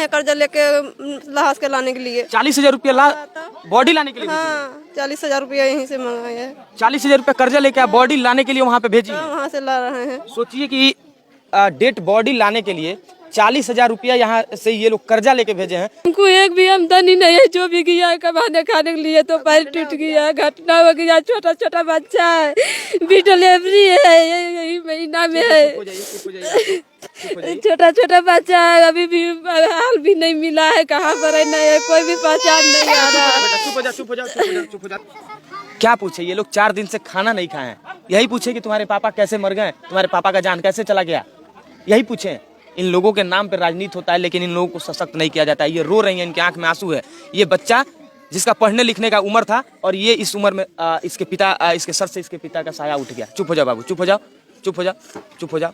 हैं कर्जा लेके लहास के लाने के लिए। 40,000 रुपया बॉडी लाने के लिए? हाँ, 40,000 रुपया यहीं से मंगाए हैं। 40,000 रुपया कर्जा लेके आप बॉडी लाने के लिए वहाँ पे भेजी? वहाँ से ला रहे हैं। सोचिए कि डेड बॉडी लाने के लिए 40,000 रुपया यहाँ से ये लोग कर्जा लेके भेजे हैं। उनको एक भी आमदनी नहीं है, जो भी गया है कमाने खाने के लिए तो पैर टूट गया, घटना हो गया, छोटा छोटा बच्चा है, भी डिलीवरी है यही महीना में है, छोटा छोटा बच्चा है, अभी भी हाल भी नहीं मिला है, कहाँ पर है नहीं है, कोई भी पहचान नहीं आ रहा है। चुप हो जा। क्या पूछे ये लोग? 4 दिन से खाना नहीं खाए हैं। यही पूछे कि तुम्हारे पापा कैसे मर गए, तुम्हारे पापा का जान कैसे चला गया, यही पूछे। इन लोगों के नाम पे राजनीति होता है, लेकिन इन लोगों को सशक्त नहीं किया जाता है। ये रो रही हैं, इनकी आंख में आंसू है। ये बच्चा जिसका पढ़ने लिखने का उम्र था और ये इस उम्र में इसके सर से इसके पिता का साया उठ गया। चुप हो जाओ बाबू, चुप हो जाओ, चुप हो जाओ, चुप हो जाओ।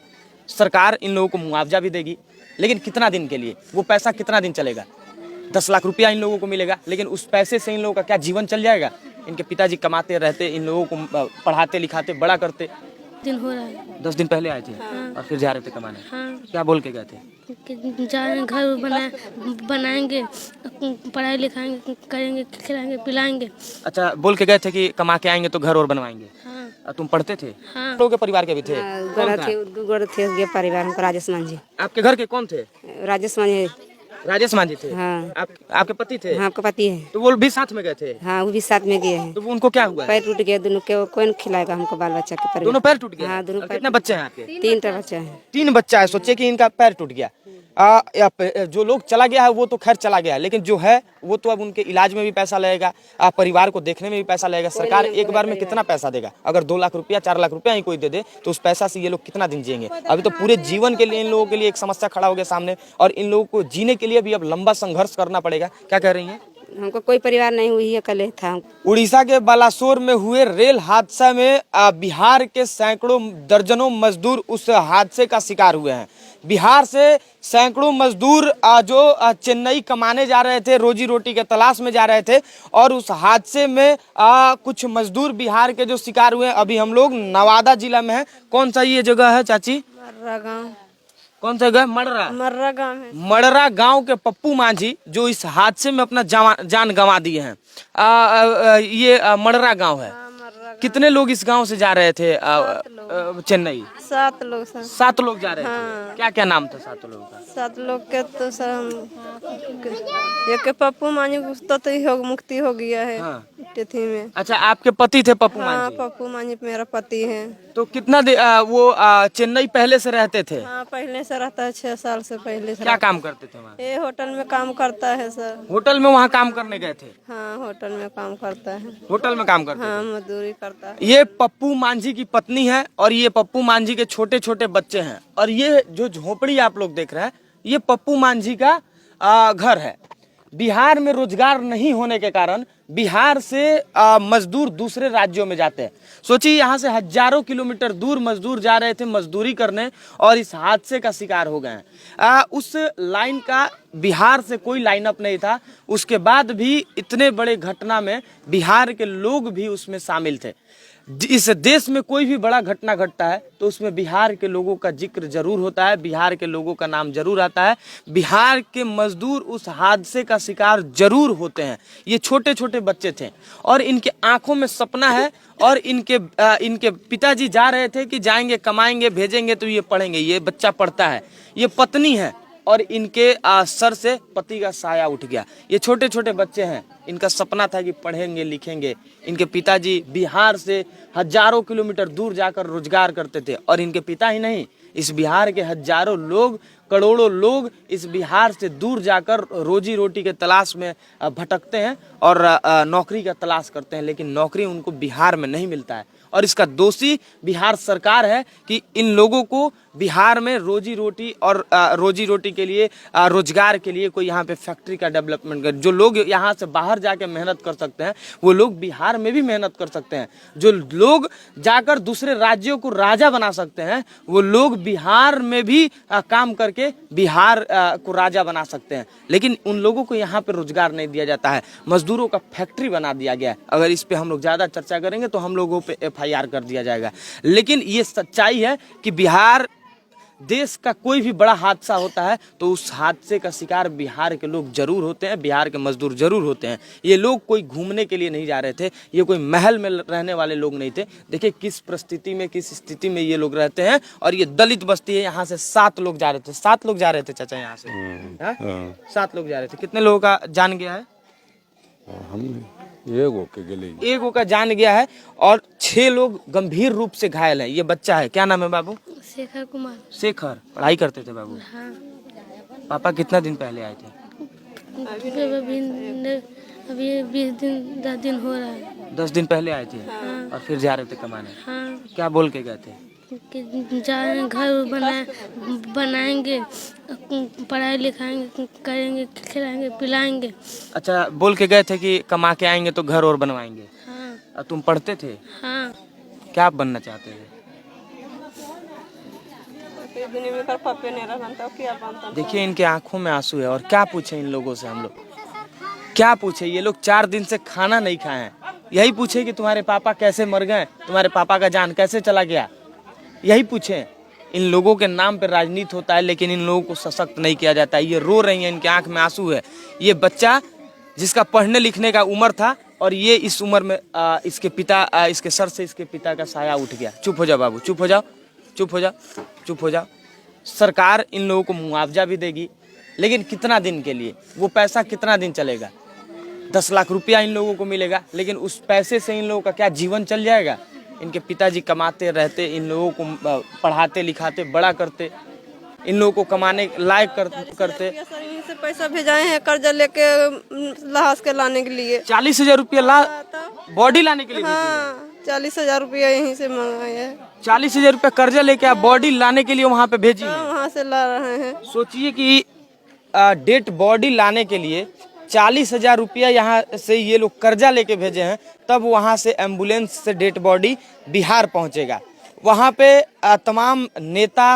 सरकार इन लोगों को मुआवजा भी देगी, लेकिन कितना दिन के लिए? वो पैसा कितना दिन चलेगा? 10 लाख रुपया इन लोगों को मिलेगा, लेकिन उस पैसे से इन लोगों का क्या जीवन चल जाएगा? इनके पिताजी कमाते रहते, इन लोगों को पढ़ाते लिखाते बड़ा करते। दिन हो रहा है। 10 दिन पहले आए थे। हाँ। और फिर जा रहे थे कमाने। हाँ। क्या बोल के गए थे? घर बनाएंगे, पढ़ाई लिखाएंगे, करेंगे, खिलाएंगे पिलाएंगे। अच्छा, बोल के गए थे कि कमा के आएंगे तो घर और बनवाएंगे। हाँ। तुम पढ़ते थे? हाँ। लोगों के परिवार के भी थे? थे परिवार हमको राजेश मांझी। आपके घर के कौन थे? राजेश मांझी। राजेश मांझी थे? हाँ। आपके पति थे? हाँ, आपका पति है। तो वो भी साथ में गए थे? हाँ, वो भी साथ में गए हैं। तो उनको क्या हुआ? पैर टूट गया दोनों के, कौन खिलाएगा हमको बाल बच्चा के परिवार? दोनों पैर टूट गए? हाँ, दोनों पैर। कितने बच्चे हैं आपके? 3 बच्चे हैं। 3 बच्चा है। सोचिए कि इनका पैर टूट गया। जो लोग चला गया है वो तो खैर चला गया है, लेकिन जो है वो तो अब उनके इलाज में भी पैसा लगेगा, परिवार को देखने में भी पैसा लगेगा। सरकार एक बार में कितना पैसा देगा? अगर 2 लाख रुपया 4 लाख रुपया ही कोई दे दे तो उस पैसा से ये लोग कितना दिन जिएंगे? अभी तो पूरे जीवन के लिए इन लोगों के लिए एक समस्या खड़ा हो गया सामने, और इन लोगों को जीने के लिए भी अब लंबा संघर्ष करना पड़ेगा। क्या कह रही हैं? हमको कोई परिवार नहीं हुई है, कल था। उड़ीसा के बालासोर में हुए रेल हादसा में बिहार के सैकड़ों दर्जनों मजदूर उस हादसे का शिकार हुए हैं। बिहार से सैकड़ों मजदूर जो चेन्नई कमाने जा रहे थे, रोजी रोटी के तलाश में जा रहे थे, और उस हादसे में कुछ मजदूर बिहार के जो शिकार हुए हैं। अभी हम लोग नवादा जिला में हैं। कौन सा ये जगह है चाची? मर्रा गाँव। कौन सा जगह? मर्रा गाँव है। मड़रा गांव के पप्पू मांझी जो इस हादसे में अपना जान गंवा दिए हैं। ये मड़रा गांव है। कितने लोग इस गांव से जा रहे थे चेन्नई? 7 लोग सर। 7 लोग जा रहे थे। हाँ। क्या क्या नाम था 7 लोगों का? 7 लोग के तो सर एक पप्पू मांझी तो मुक्ति हो गया है। हाँ। तिथि में। अच्छा, आपके पति थे पप्पू हाँ, मांझी? पप्पू मांझी मेरा पति है। तो कितना वो चेन्नई पहले से रहते थे? हाँ, पहले से रहता है, 6 साल से पहले से। क्या काम करते थे वहाँ? ये होटल में काम करता है सर। होटल में वहाँ काम करने गए थे? हाँ, होटल में काम करता है। होटल में काम करते हाँ, थे। मजदूरी करता है। ये पप्पू मांझी की पत्नी है और ये पप्पू मांझी के छोटे छोटे बच्चे हैं। और ये जो झोपड़ी आप लोग देख रहे हैं, ये पप्पू मांझी का घर है। बिहार में रोजगार नहीं होने के कारण बिहार से मजदूर दूसरे राज्यों में जाते हैं। सोचिए, यहाँ से हजारों किलोमीटर दूर मजदूर जा रहे थे मजदूरी करने, और इस हादसे का शिकार हो गए हैं। उस लाइन का बिहार से कोई लाइन अप नहीं था, उसके बाद भी इतने बड़े घटना में बिहार के लोग भी उसमें शामिल थे। इस देश में कोई भी बड़ा घटना घटता है तो उसमें बिहार के लोगों का जिक्र जरूर होता है, बिहार के लोगों का नाम जरूर आता है। बिहार के मजदूर उस हादसे का शिकार जरूर होते हैं। ये छोटे छोटे बच्चे थे और इनके आंखों में सपना है, और इनके पिताजी जा रहे थे कि जाएंगे कमाएंगे भेजेंगे तो ये पढ़ेंगे। ये बच्चा पढ़ता है, ये पत्नी है, और इनके सर से पति का साया उठ गया। ये छोटे छोटे बच्चे हैं, इनका सपना था कि पढ़ेंगे लिखेंगे। इनके पिताजी बिहार से हजारों किलोमीटर दूर जाकर रोजगार करते थे, और इनके पिता ही नहीं, इस बिहार के हजारों लोग, करोड़ों लोग इस बिहार से दूर जाकर रोजी रोटी के तलाश में भटकते हैं और नौकरी का तलाश करते हैं, लेकिन नौकरी उनको बिहार में नहीं मिलता है। और इसका दोषी बिहार सरकार है कि इन लोगों को बिहार में रोजी रोटी के लिए, रोजगार के लिए कोई यहाँ पे फैक्ट्री का डेवलपमेंट कर। जो लोग यहाँ से बाहर जाके मेहनत कर सकते हैं वो लोग बिहार में भी मेहनत कर सकते हैं। जो लोग जाकर दूसरे राज्यों को राजा बना सकते हैं वो लोग बिहार में भी काम करके बिहार को राजा बना सकते हैं, लेकिन उन लोगों को यहाँ पे रोजगार नहीं दिया जाता है। मजदूरों का फैक्ट्री बना दिया गया है। अगर इस पे हम लोग ज़्यादा चर्चा करेंगे तो हम लोगों पे FIR कर दिया जाएगा, लेकिन ये सच्चाई है कि बिहार देश का कोई भी बड़ा हादसा होता है तो उस हादसे का शिकार बिहार के लोग जरूर होते हैं, बिहार के मजदूर जरूर होते हैं। ये लोग कोई घूमने के लिए नहीं जा रहे थे, ये कोई महल में रहने वाले लोग नहीं थे। देखिए किस परिस्थिति में, किस स्थिति में ये लोग रहते हैं। और ये दलित बस्ती है, यहाँ से 7 लोग जा रहे थे। 7 लोग जा रहे थे चाचा यहाँ से, 7 लोग जा रहे थे। कितने लोगों का जान गया है? एगो का जान गया है और 6 लोग गंभीर रूप से घायल हैं। ये बच्चा है, क्या नाम है बाबू? शेखर कुमार। शेखर पढ़ाई करते थे बाबू? हाँ। पापा कितना दिन पहले आए थे? अभी 10 दिन हो रहा है। 10 दिन पहले आए थे। हाँ। और फिर जा रहे थे कमाने। हाँ। क्या बोल के गए थे? कि जाएंगे, घर बनाएंगे, पढ़ाई लिखाएंगे, करेंगे, खिलाएंगे, पिलाएंगे। अच्छा, बोल के गए थे कि कमा के आएंगे तो घर और बनवाएंगे। हाँ। और तुम पढ़ते थे? हाँ। क्या बनना चाहते थे? देखिए इनके आंखों में आंसू है। और क्या पूछे इन लोगों से हम लोग, क्या पूछे? ये लोग 4 दिन से खाना नहीं खाए हैं। यही पूछे कि तुम्हारे पापा कैसे मर गए, तुम्हारे पापा का जान कैसे चला गया, यही पूछे। इन लोगों के नाम पर राजनीति होता है लेकिन इन लोगों को सशक्त नहीं किया जाता है। ये रो रही हैं, इनके आंख में आंसू है। ये बच्चा जिसका पढ़ने लिखने का उम्र था और ये इस उम्र में इसके पिता इसके सर से इसके पिता का साया उठ गया। चुप हो जाओ बाबू, चुप हो जाओ, चुप हो जाओ, चुप हो जाओ। सरकार इन लोगों को मुआवजा भी देगी लेकिन कितना दिन के लिए? वो पैसा कितना दिन चलेगा? 10 लाख रुपया इन लोगों को मिलेगा लेकिन उस पैसे से इन लोगों का क्या जीवन चल जाएगा? इनके पिताजी कमाते रहते, इन लोगों को पढ़ाते लिखाते बड़ा करते, इन लोगों को कमाने लायक करते। से पैसा भेजाए हैं कर्जा लेके लहास के लाने के लिए। 40,000 रुपया बॉडी लाने के लिए? हाँ, 40,000 रुपया यहीं से मंगाए हैं। 40,000 रुपया कर्जा लेके आप बॉडी लाने के लिए वहाँ पे भेजी? वहाँ से ला रहे हैं। सोचिए कि डेड बॉडी लाने के लिए 40,000 रुपया यहाँ से ये लोग कर्जा लेके भेजे हैं, तब वहाँ से एम्बुलेंस से डेड बॉडी बिहार पहुँचेगा। वहाँ पे तमाम नेता,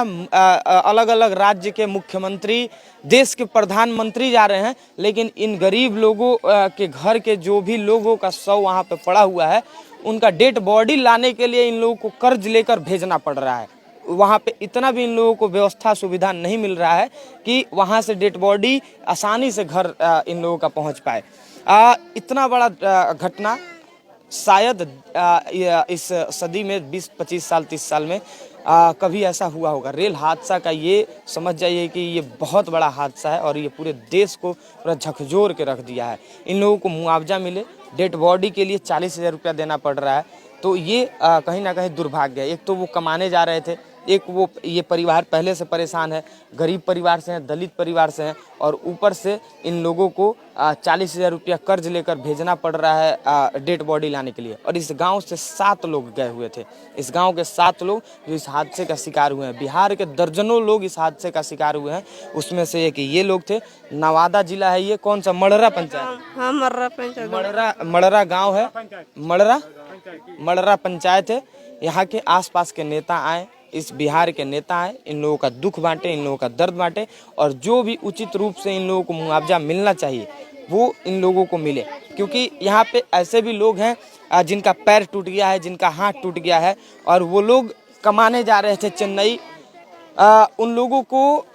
अलग अलग राज्य के मुख्यमंत्री, देश के प्रधानमंत्री जा रहे हैं लेकिन इन गरीब लोगों के घर के जो भी लोगों का शव वहाँ पे पड़ा हुआ है, उनका डेड बॉडी लाने के लिए इन लोगों को कर्ज लेकर भेजना पड़ रहा है। वहाँ पे इतना भी इन लोगों को व्यवस्था सुविधा नहीं मिल रहा है कि वहाँ से डेड बॉडी आसानी से घर इन लोगों का पहुँच पाए। इतना बड़ा घटना शायद इस सदी में 20-25 साल 30 साल में कभी ऐसा हुआ होगा। रेल हादसा का ये समझ जाइए कि ये बहुत बड़ा हादसा है और ये पूरे देश को पूरा झकझोर के रख दिया है। इन लोगों को मुआवजा मिले, डेड बॉडी के लिए 40,000 रुपया देना पड़ रहा है, तो ये कहीं ना कहीं दुर्भाग्य है। एक तो वो कमाने जा रहे थे, एक वो ये परिवार पहले से परेशान है, गरीब परिवार से हैं, दलित परिवार से हैं और ऊपर से इन लोगों को 40,000 रुपया कर्ज लेकर भेजना पड़ रहा है डेड बॉडी लाने के लिए। और इस गांव से 7 लोग गए हुए थे। इस गांव के 7 लोग जो इस हादसे का शिकार हुए हैं। बिहार के दर्जनों लोग इस हादसे का शिकार हुए हैं, उसमें से एक ये लोग थे। नवादा जिला है ये, कौन सा? मड़रा पंचायत। हाँ, मर्रा पंचायत। मड़रा गाँव है, मड़रा पंचायत है। यहाँ के आसपास के नेता आए, इस बिहार के नेता आए, इन लोगों का दुख बांटे, इन लोगों का दर्द बांटे और जो भी उचित रूप से इन लोगों को मुआवजा मिलना चाहिए वो इन लोगों को मिले। क्योंकि यहाँ पे ऐसे भी लोग हैं जिनका पैर टूट गया है, जिनका हाथ टूट गया है और वो लोग कमाने जा रहे थे चेन्नई। उन लोगों को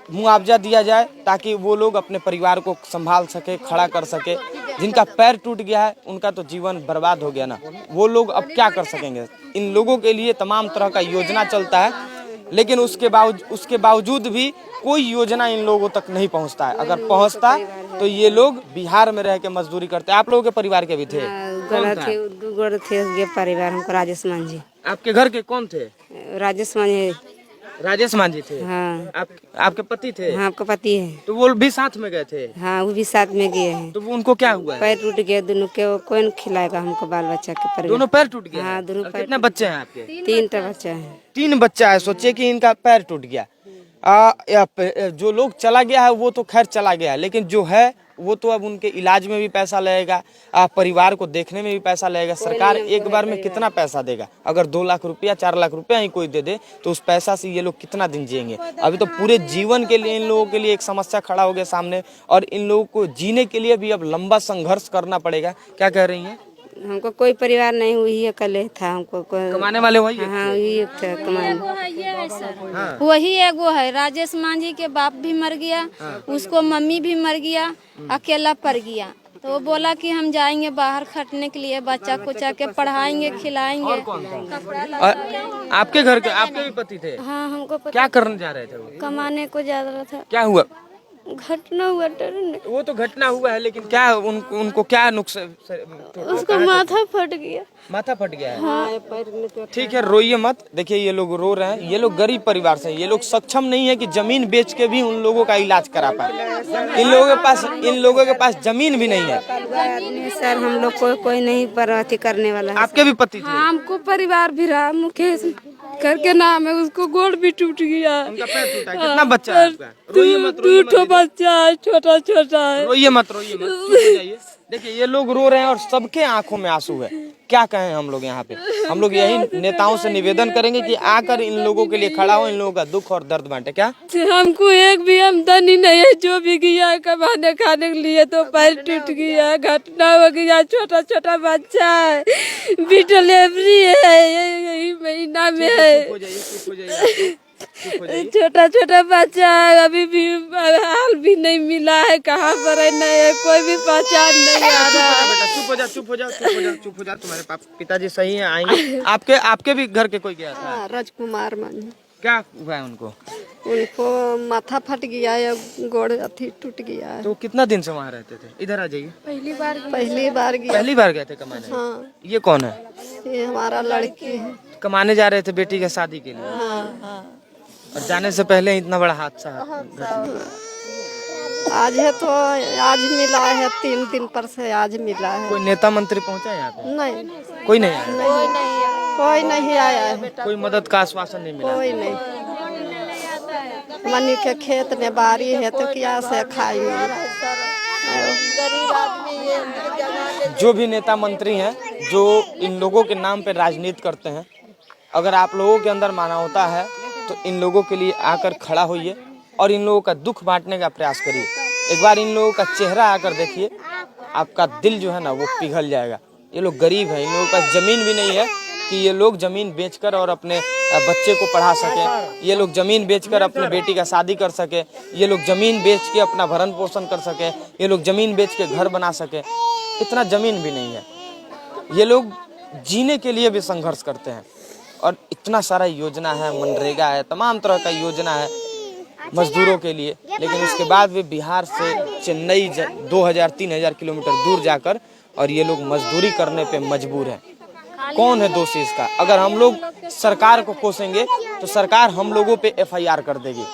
मुआवजा दिया जाए ताकि वो लोग अपने परिवार को संभाल सके, खड़ा कर सके। जिनका पैर टूट गया है उनका तो जीवन बर्बाद हो गया ना, वो लोग अब क्या कर सकेंगे? इन लोगों के लिए तमाम तरह का योजना चलता है लेकिन उसके बावजूद भी कोई योजना इन लोगों तक नहीं पहुंचता है। अगर पहुंचता तो ये लोग बिहार में रह के मजदूरी करते। आप लोगों के परिवार के भी थे? थे परिवार हमको राजेश मांझी। आपके घर के कौन थे? राजेश मांझी। राजेश मांझी थे? हाँ। आपके पति थे? हाँ, आपका पति है। तो वो भी साथ में गए थे? हाँ, वो भी साथ में गए हैं। तो वो उनको क्या हुआ है? पैर टूट गया दोनों के, कौन खिलाएगा हमको बाल बच्चा के परिवार? दोनों पैर टूट गए? हाँ, दोनों पैर। कितने बच्चे हैं आपके? 3 बच्चा है। 3 बच्चा है। सोचिए कि इनका पैर टूट गया। जो लोग चला गया है वो तो खैर चला गया, लेकिन जो है वो तो अब उनके इलाज में भी पैसा लगेगा, परिवार को देखने में भी पैसा लगेगा। सरकार एक बार में कितना पैसा देगा? अगर 2 लाख रुपया 4 लाख रुपया ही कोई दे दे तो उस पैसा से ये लोग कितना दिन जिएंगे? अभी तो पूरे जीवन के लिए इन लोगों के लिए एक समस्या खड़ा हो गया सामने और इन लोगों को जीने के लिए भी अब लंबा संघर्ष करना पड़ेगा। क्या कह रही हैं? हमको कोई परिवार नहीं हुई है, कल था हमको कोई। कमाने वाले वही है? हाँ वही एक था कमाने। हाँ। वही एगो है, राजेश मांझी के बाप भी मर गया, उसको मम्मी भी मर गया, अकेला पड़ गया। तो वो बोला कि हम जाएंगे बाहर खटने के लिए, बच्चा कुचा के पढ़ाएंगे, खिलाएंगे। और आपके घर के आपके भी पति थे? हाँ हमको पता, क्या करने जा रहे थे वो? कमाने को जा रहा था। क्या हुआ? घटना हुआ डरने, वो तो घटना हुआ है, लेकिन क्या उनको क्या नुकसान? उसको माथा फट गया। माथा फट गया है। ठीक है, रोइए मत। देखिए ये लोग रो रहे हैं, ये लोग गरीब परिवार से हैं, ये लोग सक्षम नहीं है कि जमीन बेच के भी उन लोगों का इलाज करा पाए। इन लोगों के पास जमीन भी नहीं है। आदमी सर हम लोग को कोई नहीं परवाती करने वाला है। आपके भी पति थे? हाँ, हमको परिवार भी रहा, मुकेश करके नाम है, उसको गोड़ भी टूट गया। उनका पैर टूटा है। कितना बच्चा है आपका? रोइए मत, दो ठो बच्चा है, छोटा छोटा है। रोइए मत, चुप हो जाइए। देखिए ये लोग रो रहे हैं और सबके आंखों में आंसू है। क्या कहें हम लोग यहाँ पे? हम लोग यही नेताओं से निवेदन करेंगे कि आकर इन लोगों के लिए खड़ा हो, इन लोगों का दुख और दर्द बांटे। क्या हमको एक भी आमदनी नहीं है, जो भी गया है कमाने खाने के लिए तो पैर टूट गया, घटना हो गया, छोटा छोटा बच्चा है, भी डिलीवरी है, यही महीना में है। चुप हो जाइए। छोटा छोटा बच्चा है, अभी भी हाल भी नहीं मिला है, कहाँ पर है नहीं है, कोई भी पहचान नहीं आ रहा है। बेटा चुप हो जा। तुम्हारे पिताजी सही हैं, आएंगे। आपके भी घर के कोई गया था? राजकुमार मांझी, क्या हुआ है उनको? उनको माथा फट गया है, गोड़ अथी टूट गया है। तो कितना दिन से वहाँ रहते थे? इधर आ जाइए। पहली बार गया। पहली बार गए थे कमाने? हाँ, ये कौन है? ये हमारा लड़की है। कमाने जा रहे थे बेटी के शादी के लिए? हाँ। और जाने से पहले इतना बड़ा हादसा आज है तो आज मिला है, 3 दिन पर से आज मिला है। कोई नेता मंत्री पहुंचा यहाँ पे? नहीं, कोई नहीं आया? कोई नहीं आया है। कोई मदद का आश्वासन नहीं मिला? कोई नहीं। मनी के खेत में बारी है तो क्या से खाएंगे? जो भी नेता मंत्री हैं जो इन लोगों के नाम पे राजनीति करते हैं, अगर आप लोगों के अंदर मानवता है तो इन लोगों के लिए आकर खड़ा होइए और इन लोगों का दुख बांटने का प्रयास करिए। एक बार इन लोगों का चेहरा आकर देखिए, आपका दिल जो है ना वो पिघल जाएगा। ये लोग गरीब हैं, इन लोगों का जमीन भी नहीं है कि ये लोग जमीन बेचकर और अपने बच्चे को पढ़ा सके, ये लोग जमीन बेचकर अपने बेटी का शादी कर सके, ये लोग जमीन बेच के अपना भरण पोषण कर सके, ये लोग जमीन बेच के घर बना सके। इतना जमीन भी नहीं है। ये लोग जीने के लिए भी संघर्ष करते हैं और इतना सारा योजना है, मनरेगा है, तमाम तरह का योजना है मजदूरों के लिए, लेकिन उसके बाद भी बिहार से चेन्नई 2000-3000 किलोमीटर दूर जाकर और ये लोग मजदूरी करने पे मजबूर हैं। कौन है दोषी इसका? अगर हम लोग सरकार को कोसेंगे तो सरकार हम लोगों पे FIR कर देगी।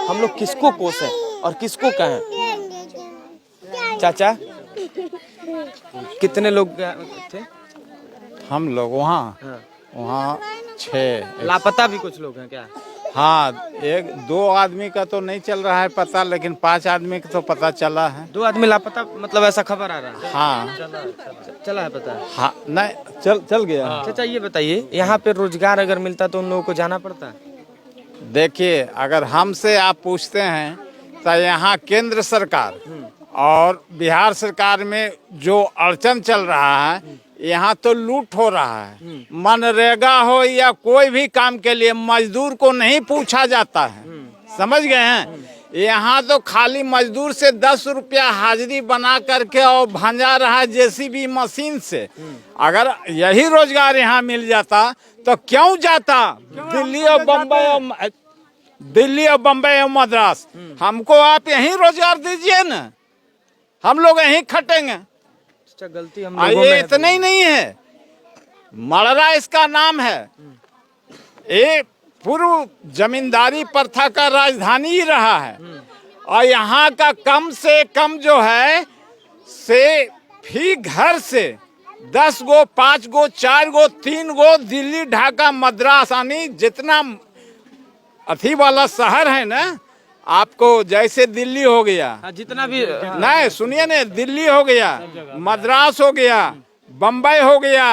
हम लोग किसको कोसें और किसको कहें? चाचा कितने लोग थे? हम लोग वहाँ 6 लापता भी कुछ लोग हैं क्या? हाँ, 1-2 आदमी का तो नहीं चल रहा है पता, लेकिन 5 आदमी का तो पता चला है। 2 आदमी लापता, मतलब ऐसा खबर आ रहा है? हाँ चला है पता? हाँ, नहीं चल गया। चाचा ये बताइए, यहाँ पे रोजगार अगर मिलता तो उन लोगों को जाना पड़ता? देखिए, अगर हमसे आप पूछते हैं तो यहाँ केंद्र सरकार और बिहार सरकार में जो अड़चन चल रहा है, यहाँ तो लूट हो रहा है। मनरेगा हो या कोई भी काम के लिए मजदूर को नहीं पूछा जाता है, समझ गए हैं? यहाँ तो खाली मजदूर से 10 रुपया हाजिरी बना करके और भंजा रहा है JCB मशीन से। अगर यही रोजगार यहाँ मिल जाता तो क्यों जाता दिल्ली और बम्बई और मद्रास? हमको आप यहीं रोजगार दीजिए ना, हम लोग यहीं खटेंगे। गलती हम लोगों में ये इतना ही नहीं है, मड़रा इसका नाम है। ये पूर्व जमींदारी प्रथा का राजधानी ही रहा है और यहाँ का कम से कम जो है से फी घर से 10 गो, 5 गो, 4 गो, 3 गो दिल्ली, ढाका, मद्रास यानी जितना अथी वाला शहर है ना, आपको जैसे दिल्ली हो गया, जितना भी नहीं सुनिए ना, दिल्ली हो गया, मद्रास हो गया, बम्बई हो गया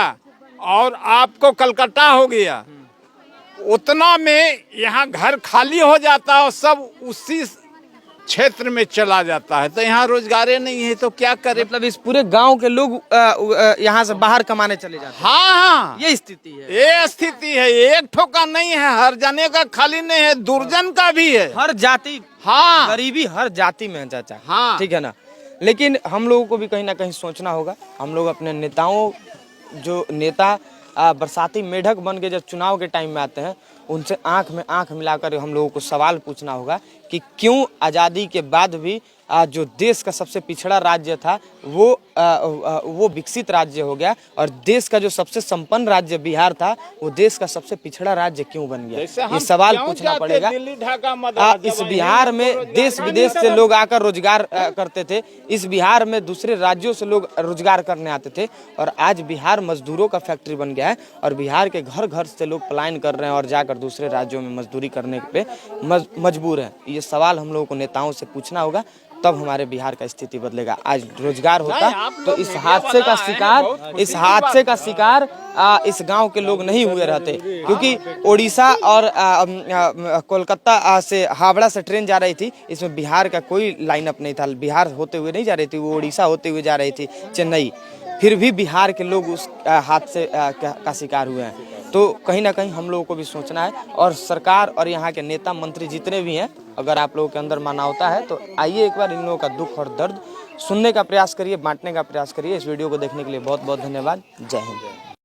और आपको कलकत्ता हो गया, उतना में यहाँ घर खाली हो जाता और सब उसी क्षेत्र में चला जाता है, तो यहाँ रोजगार नहीं है तो क्या करे। मतलब इस पूरे गांव के लोग यहाँ से बाहर कमाने चले जाते हैं। हाँ हाँ, ये स्थिति है। ये स्थिति है, एक ठोका नहीं है, हर जने का खाली नहीं है, दुर्जन का भी है। हर जाति, हाँ, गरीबी हर जाति में है चाचा। हाँ, ठीक है ना। लेकिन हम लोगों को भी कहीं ना कहीं सोचना होगा। हम लोग अपने नेताओं, जो नेता बरसाती मेढक बन के जब चुनाव के टाइम में आते हैं, उनसे आंख में आंख मिलाकर हम लोगों को सवाल पूछना होगा कि क्यों आज़ादी के बाद भी जो देश का सबसे पिछड़ा राज्य था वो विकसित राज्य हो गया, और देश का जो सबसे संपन्न राज्य बिहार था वो देश का सबसे पिछड़ा राज्य क्यों बन गया। ये सवाल पूछना पड़ेगा। इस बिहार में देश विदेश से लोग आकर रोजगार करते थे, इस बिहार में दूसरे राज्यों से लोग रोजगार करने आते थे, और आज बिहार मजदूरों का फैक्ट्री बन गया है, और बिहार के घर घर से लोग पलायन कर रहे हैं और जाकर दूसरे राज्यों में मजदूरी करने पे मजबूर हैं। ये सवाल हम लोगों को नेताओं से पूछना होगा, तब हमारे बिहार का स्थिति बदलेगा। आज रोजगार होता तो इस हादसे का शिकार इस गांव के लोग नहीं हुए रहते, क्योंकि उड़ीसा और कोलकाता से हावड़ा से ट्रेन जा रही थी, इसमें बिहार का कोई लाइनअप नहीं था। बिहार होते हुए नहीं जा रही थी, वो उड़ीसा होते हुए जा रही थी, चेन्नई। फिर भी बिहार के लोग उस हादसे का शिकार हुए हैं। तो कहीं ना कहीं हम लोगों को भी सोचना है, और सरकार और यहाँ के नेता मंत्री जितने भी हैं, अगर आप लोगों के अंदर मानवता है तो आइए एक बार इन लोगों का दुख और दर्द सुनने का प्रयास करिए, बांटने का प्रयास करिए। इस वीडियो को देखने के लिए बहुत बहुत धन्यवाद। जय हिंद।